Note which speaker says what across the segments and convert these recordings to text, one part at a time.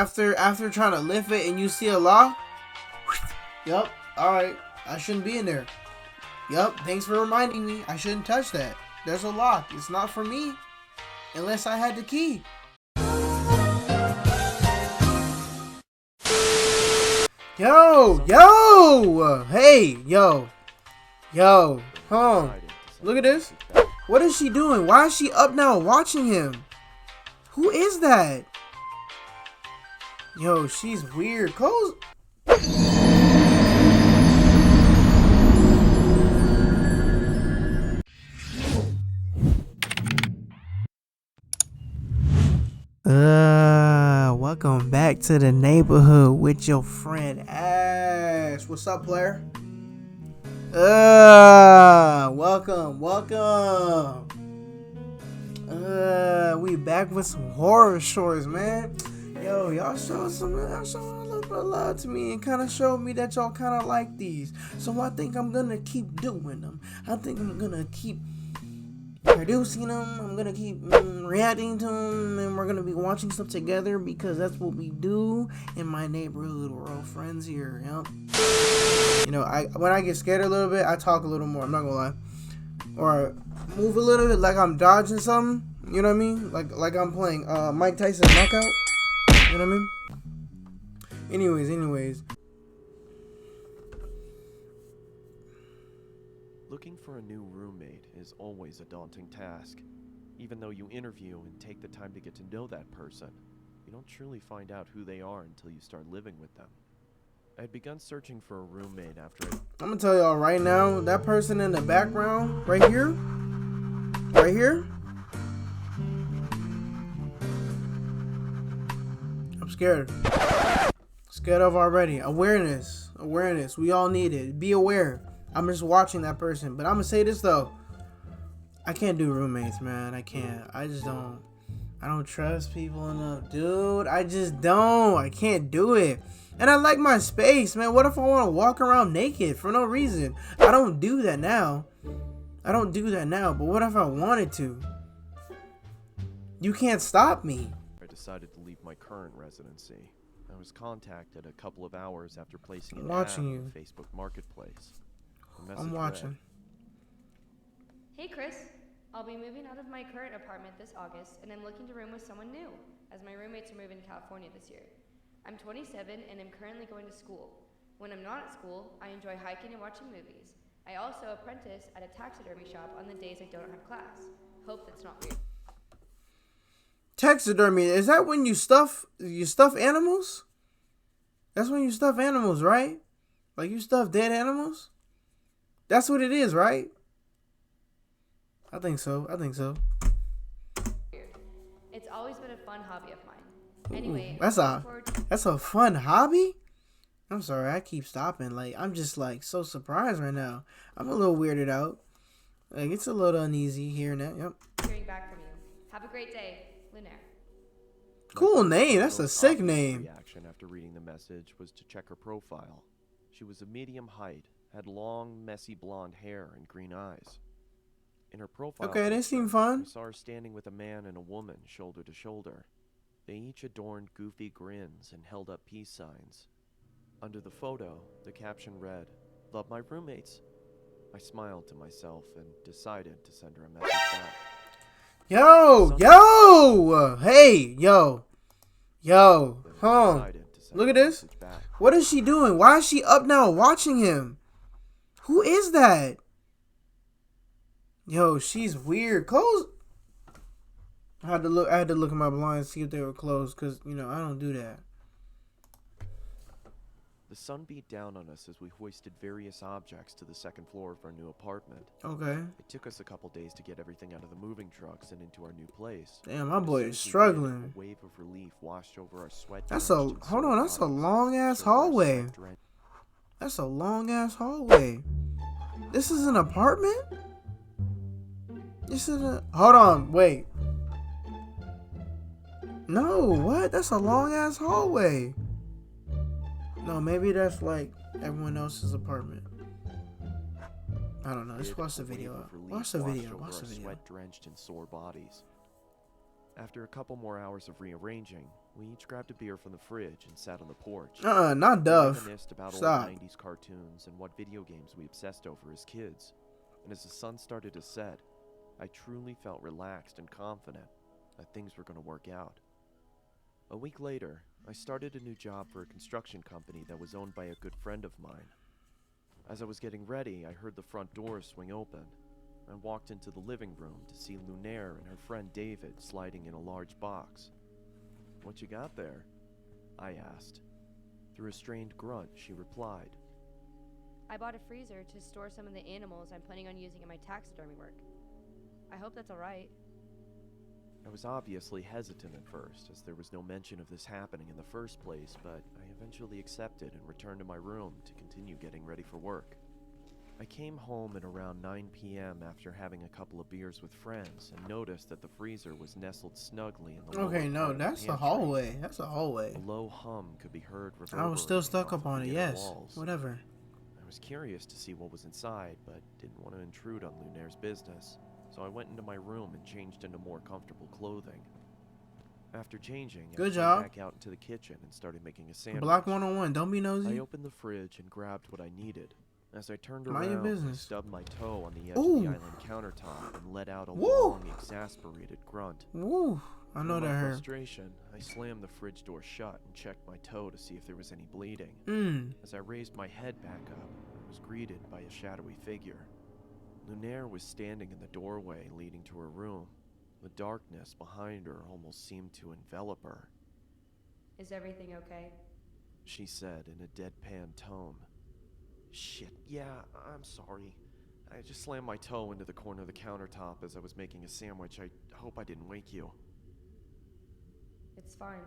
Speaker 1: after trying to lift it and you see a lock. Yup. All right. I shouldn't be in there. Yup. Thanks for reminding me. I shouldn't touch that. There's a lock. It's not for me, unless I had the key. Yo, hey, yo, look at this. What is she doing? Why is she up now watching him? Who is that? Yo, she's weird. Close. Welcome back to the neighborhood with your friend Ash. What's up, player? Welcome. We back with some horror stories, man. Yo, y'all showed a little bit of love to me and kind of showed me that y'all kind of like these. So I think I'm gonna keep doing them. I think I'm gonna keep producing them. I'm gonna keep reacting to them, and we're gonna be watching stuff together because that's what we do in my neighborhood. We're all friends here. Yep. You know, when I get scared a little bit, I talk a little more. I'm not gonna lie, or move a little bit like I'm dodging something. You know what I mean? Like I'm playing Mike Tyson Knockout. You know what I mean? Anyways.
Speaker 2: Looking for a new roommate is always a daunting task. Even though you interview and take the time to get to know that person, you don't truly find out who they are until you start living with them. I had begun searching for a roommate after
Speaker 1: I'm gonna tell y'all right now, that person in the background, right here, I'm scared. Scared of already. Awareness. We all need it. Be aware. I'm just watching that person. But I'm gonna say this though. I can't do roommates, man. I can't. I don't trust people enough. Dude, I just don't. I can't do it. And I like my space, man. What if I want to walk around naked for no reason? I don't do that now. But what if I wanted to? You can't stop me.
Speaker 2: I decided to leave my current residency. I was contacted a couple of hours after placing an ad
Speaker 1: watching
Speaker 2: on
Speaker 1: you.
Speaker 2: the Facebook Marketplace.
Speaker 1: I'm watching.
Speaker 3: Hey Chris, I'll be moving out of my current apartment this August, and I'm looking to room with someone new, as my roommates are moving to California this year. I'm 27 and I'm currently going to school. When I'm not at school, I enjoy hiking and watching movies. I also apprentice at a taxidermy shop on the days I don't have class. Hope that's not weird.
Speaker 1: Taxidermy, is that when you stuff animals? That's when you stuff animals, right? Like you stuff dead animals? That's what it is, right? I think so.
Speaker 3: It's always been a fun hobby of mine. Anyway,
Speaker 1: Ooh, that's a fun hobby? I'm sorry, I keep stopping. Like, I'm just like so surprised right now. I'm a little weirded out. Like, it's a little uneasy here and there. Yep.
Speaker 3: Hearing back from you. Have a great day, Lunaire.
Speaker 1: Cool name. That's a sick name.
Speaker 2: Reaction after reading the message was to check her profile. She was a medium height, had long, messy blonde hair and green eyes. In her profile,
Speaker 1: okay, they seem fun.
Speaker 2: I saw her standing with a man and a woman, shoulder to shoulder. They each adorned goofy grins and held up peace signs. Under the photo, the caption read, "Love my roommates." I smiled to myself and decided to send her a message back.
Speaker 1: Yo, look at this. What is she doing? Why is she up now watching him? Who is that? Yo, she's weird. Close. I had to look at my blinds to see if they were closed, because, you know, I don't do that.
Speaker 2: The sun beat down on us as we hoisted various objects to the second floor of our new apartment.
Speaker 1: Okay.
Speaker 2: It took us a couple days to get everything out of the moving trucks and into our new place.
Speaker 1: Damn, my boy is struggling.
Speaker 2: A wave of relief washed over our sweat.
Speaker 1: That's a long ass hallway. This is an apartment? Hold on, wait. No, what? That's a long ass hallway. No, maybe that's like everyone else's apartment. I don't know. Let's watch the video. Watch the video.
Speaker 2: Sweat drenched and sore bodies. After a couple more hours of rearranging, We each grabbed a beer from the fridge and sat on the porch.
Speaker 1: Not
Speaker 2: We
Speaker 1: Duff.
Speaker 2: reminisced about
Speaker 1: Stop.
Speaker 2: old 90s cartoons and what video games we obsessed over as kids. And as the sun started to set, I truly felt relaxed and confident that things were going to work out. A week later, I started a new job for a construction company that was owned by a good friend of mine. As I was getting ready, I heard the front door swing open and walked into the living room to see Lunaire and her friend David sliding in a large box. "What you got there?" I asked. Through a strained grunt, she replied,
Speaker 3: I bought a freezer to store some of the animals I'm planning on using in my taxidermy work. I hope that's alright.
Speaker 2: I was obviously hesitant at first, as there was no mention of this happening in the first place, but I eventually accepted and returned to my room to continue getting ready for work. I came home at around 9 p.m. after having a couple of beers with friends and noticed that the freezer was nestled snugly in the lower
Speaker 1: Okay,
Speaker 2: part
Speaker 1: no,
Speaker 2: of the
Speaker 1: that's the
Speaker 2: pantry.
Speaker 1: hallway. That's the hallway.
Speaker 2: A low hum could be heard
Speaker 1: I
Speaker 2: reverberating
Speaker 1: was still stuck
Speaker 2: off
Speaker 1: up
Speaker 2: of
Speaker 1: on
Speaker 2: the
Speaker 1: it,
Speaker 2: inner
Speaker 1: yes.
Speaker 2: walls.
Speaker 1: Whatever.
Speaker 2: I was curious to see what was inside, but didn't want to intrude on Lunaire's business, so I went into my room and changed into more comfortable clothing. After changing, I
Speaker 1: Good
Speaker 2: came
Speaker 1: job.
Speaker 2: back out into the kitchen and started making a sandwich.
Speaker 1: Block 101. Don't be
Speaker 2: I
Speaker 1: nosy.
Speaker 2: opened the fridge and grabbed what I needed. As I turned
Speaker 1: Mind your
Speaker 2: around, I
Speaker 1: business.
Speaker 2: stubbed my toe on the edge
Speaker 1: Ooh.
Speaker 2: of the island countertop and let out a
Speaker 1: Woo.
Speaker 2: long, exasperated grunt.
Speaker 1: Woo. I know
Speaker 2: In
Speaker 1: that
Speaker 2: my
Speaker 1: hurt.
Speaker 2: frustration, I slammed the fridge door shut and checked my toe to see if there was any bleeding. As I raised my head back up, I was greeted by a shadowy figure. Lunaire was standing in the doorway leading to her room. The darkness behind her almost seemed to envelop her.
Speaker 3: Is everything okay?
Speaker 2: She said in a deadpan tone. "Shit, yeah, I'm sorry. I just slammed my toe into the corner of the countertop as I was making a sandwich. I hope I didn't wake you,"
Speaker 3: It's fine.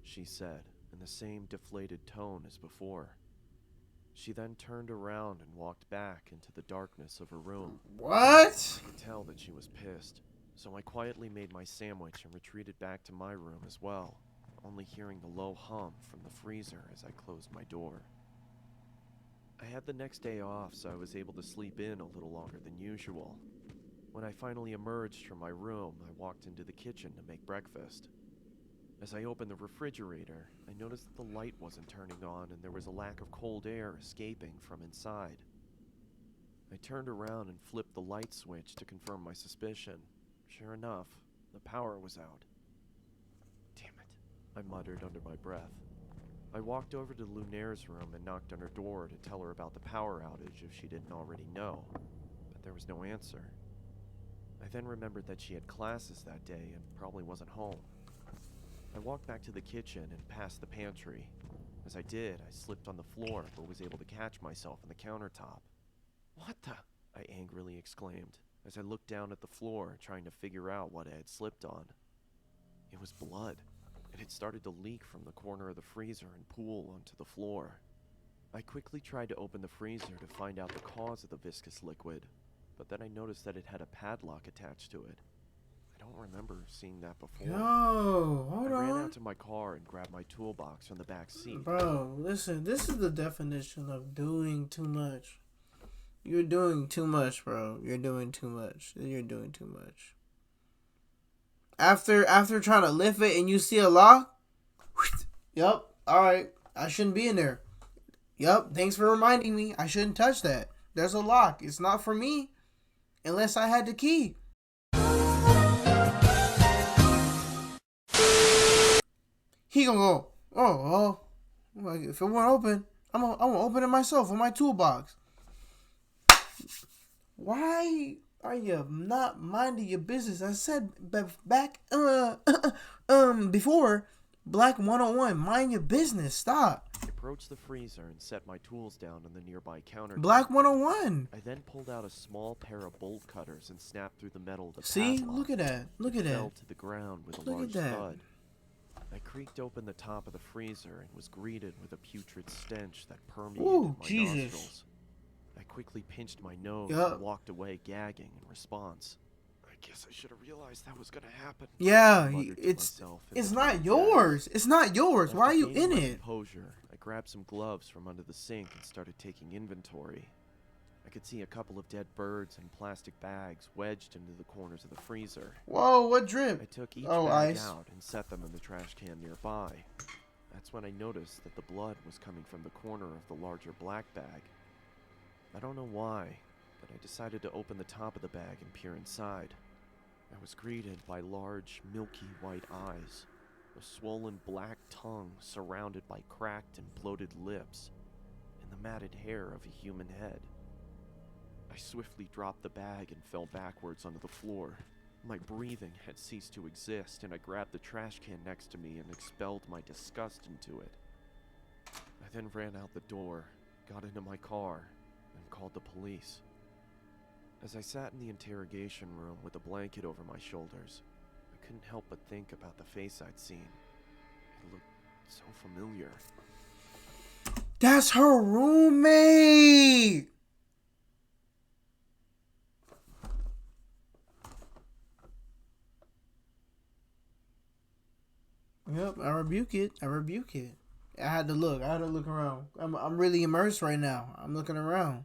Speaker 2: she said in the same deflated tone as before. She then turned around and walked back into the darkness of her room.
Speaker 1: What?
Speaker 2: I could tell that she was pissed, so I quietly made my sandwich and retreated back to my room as well, only hearing the low hum from the freezer as I closed my door. I had the next day off, so I was able to sleep in a little longer than usual. When I finally emerged from my room, I walked into the kitchen to make breakfast. As I opened the refrigerator, I noticed that the light wasn't turning on and there was a lack of cold air escaping from inside. I turned around and flipped the light switch to confirm my suspicion. Sure enough, the power was out. "Damn it," I muttered under my breath. I walked over to Lunaire's room and knocked on her door to tell her about the power outage if she didn't already know, but there was no answer. I then remembered that she had classes that day and probably wasn't home. I walked back to the kitchen and past the pantry. As I did, I slipped on the floor but was able to catch myself on the countertop. "What the?" I angrily exclaimed as I looked down at the floor trying to figure out what I had slipped on. It was blood. It had started to leak from the corner of the freezer and pool onto the floor. I quickly tried to open the freezer to find out the cause of the viscous liquid, but then I noticed that it had a padlock attached to it. I don't remember seeing that before.
Speaker 1: Yo, hold
Speaker 2: I ran
Speaker 1: on.
Speaker 2: out to my car and grabbed my toolbox from the back seat.
Speaker 1: Bro, listen, this is the definition of doing too much. You're doing too much, bro. You're doing too much. You're doing too much. After trying to lift it and you see a lock, yup, alright, I shouldn't be in there. Yup, thanks for reminding me. I shouldn't touch that. There's a lock. It's not for me. Unless I had the key. He gonna go, oh, well, if it won't open, I'm gonna open it myself with my toolbox. Why are you not minding your business? I said back before, Black 101, mind your business. Stop.
Speaker 2: I approached the freezer and set my tools down on the nearby counter.
Speaker 1: Black 101.
Speaker 2: I then pulled out a small pair of bolt cutters and snapped through the metal of the
Speaker 1: See,
Speaker 2: padlock.
Speaker 1: look at that. Look at
Speaker 2: It fell
Speaker 1: that.
Speaker 2: to the ground with a
Speaker 1: Look at
Speaker 2: large
Speaker 1: that.
Speaker 2: thud. I creaked open the top of the freezer and was greeted with a putrid stench that permeated
Speaker 1: Ooh,
Speaker 2: my
Speaker 1: Jesus.
Speaker 2: nostrils. I quickly pinched my nose
Speaker 1: Yup.
Speaker 2: and walked away gagging in response. I guess I should have realized that was gonna happen.
Speaker 1: Yeah,
Speaker 2: I muttered to
Speaker 1: it's
Speaker 2: myself in
Speaker 1: it's
Speaker 2: between
Speaker 1: not
Speaker 2: gags.
Speaker 1: yours. It's not yours. Why are
Speaker 2: After
Speaker 1: you
Speaker 2: gaining
Speaker 1: in
Speaker 2: my
Speaker 1: it?
Speaker 2: composure, I grabbed some gloves from under the sink and started taking inventory. I could see a couple of dead birds and plastic bags wedged into the corners of the freezer.
Speaker 1: Whoa, what drip?
Speaker 2: I took each
Speaker 1: Oh,
Speaker 2: bag
Speaker 1: ice.
Speaker 2: out and set them in the trash can nearby. That's when I noticed that the blood was coming from the corner of the larger black bag. I don't know why, but I decided to open the top of the bag and peer inside. I was greeted by large, milky white eyes, a swollen black tongue surrounded by cracked and bloated lips, and the matted hair of a human head. I swiftly dropped the bag and fell backwards onto the floor. My breathing had ceased to exist, and I grabbed the trash can next to me and expelled my disgust into it. I then ran out the door, got into my car, and called the police. As I sat in the interrogation room with a blanket over my shoulders, I couldn't help but think about the face I'd seen. It looked so familiar.
Speaker 1: That's her roommate! Yep, I rebuke it. I rebuke it. I had to look. I had to look around. I'm really immersed right now. I'm looking around.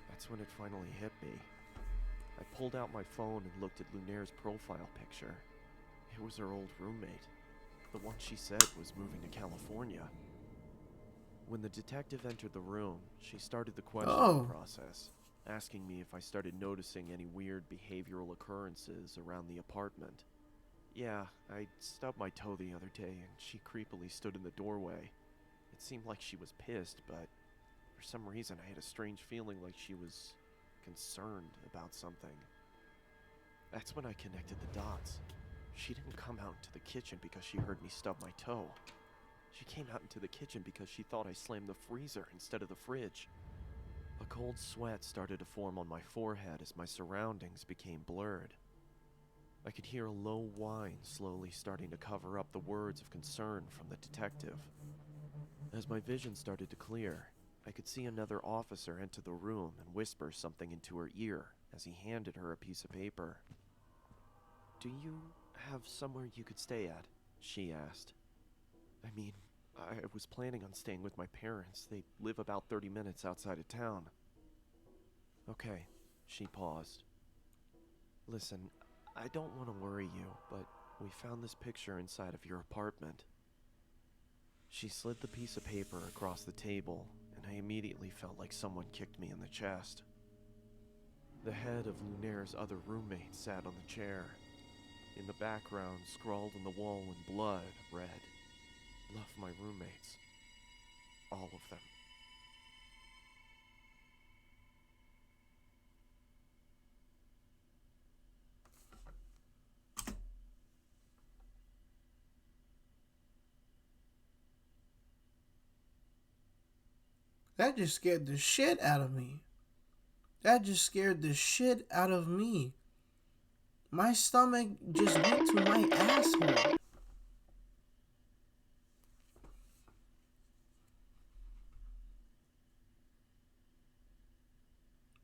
Speaker 2: That's when it finally hit me. I pulled out my phone and looked at Lunaire's profile picture. It was her old roommate, the one she said was moving to California. When the detective entered the room, she started the questioning process, asking me if I started noticing any weird behavioral occurrences around the apartment. Yeah, I stubbed my toe the other day and she creepily stood in the doorway. It seemed like she was pissed, but for some reason I had a strange feeling like she was concerned about something. That's when I connected the dots. She didn't come out into the kitchen because she heard me stub my toe. She came out into the kitchen because she thought I slammed the freezer instead of the fridge. A cold sweat started to form on my forehead as my surroundings became blurred. I could hear a low whine slowly starting to cover up the words of concern from the detective. As my vision started to clear, I could see another officer enter the room and whisper something into her ear as he handed her a piece of paper. "Do you have somewhere you could stay at?" she asked. "I mean, I was planning on staying with my parents. They live about 30 minutes outside of town." "Okay," she paused. "Listen, I don't want to worry you, but we found this picture inside of your apartment." She slid the piece of paper across the table, and I immediately felt like someone kicked me in the chest. The head of Lunaire's other roommate sat on the chair. In the background, scrawled on the wall in blood, read, "Love my roommates. All of them."
Speaker 1: That just scared the shit out of me. That just scared the shit out of me. My stomach just went to my asshole.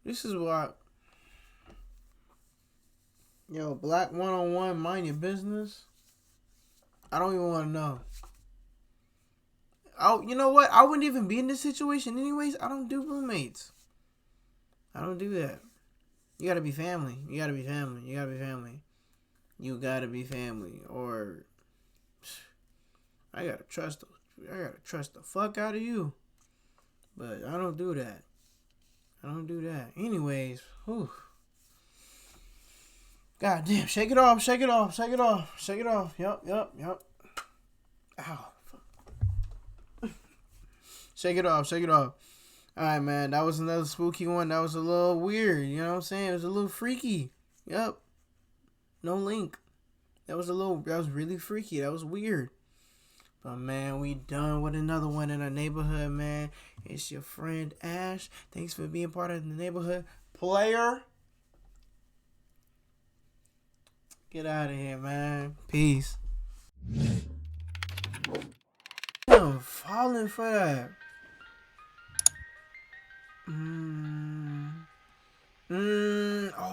Speaker 1: This is what... Yo, Black 101, mind your business. I don't even want to know. Oh, you know what? I wouldn't even be in this situation anyways. I don't do roommates. I don't do that. You gotta be family. You gotta be family. You gotta be family. You gotta be family. Or I gotta trust the fuck out of you. But I don't do that. I don't do that. Anyways, whew. God damn, shake it off, shake it off, shake it off, shake it off. Yup. Ow. Shake it off, shake it off. Alright, man, that was another spooky one. That was a little weird, you know what I'm saying? It was a little freaky. Yep. No link. That was really freaky. That was weird. But, man, we done with another one in our neighborhood, man. It's your friend, Ash. Thanks for being part of the neighborhood. Player. Get out of here, man. Peace. I'm falling for that.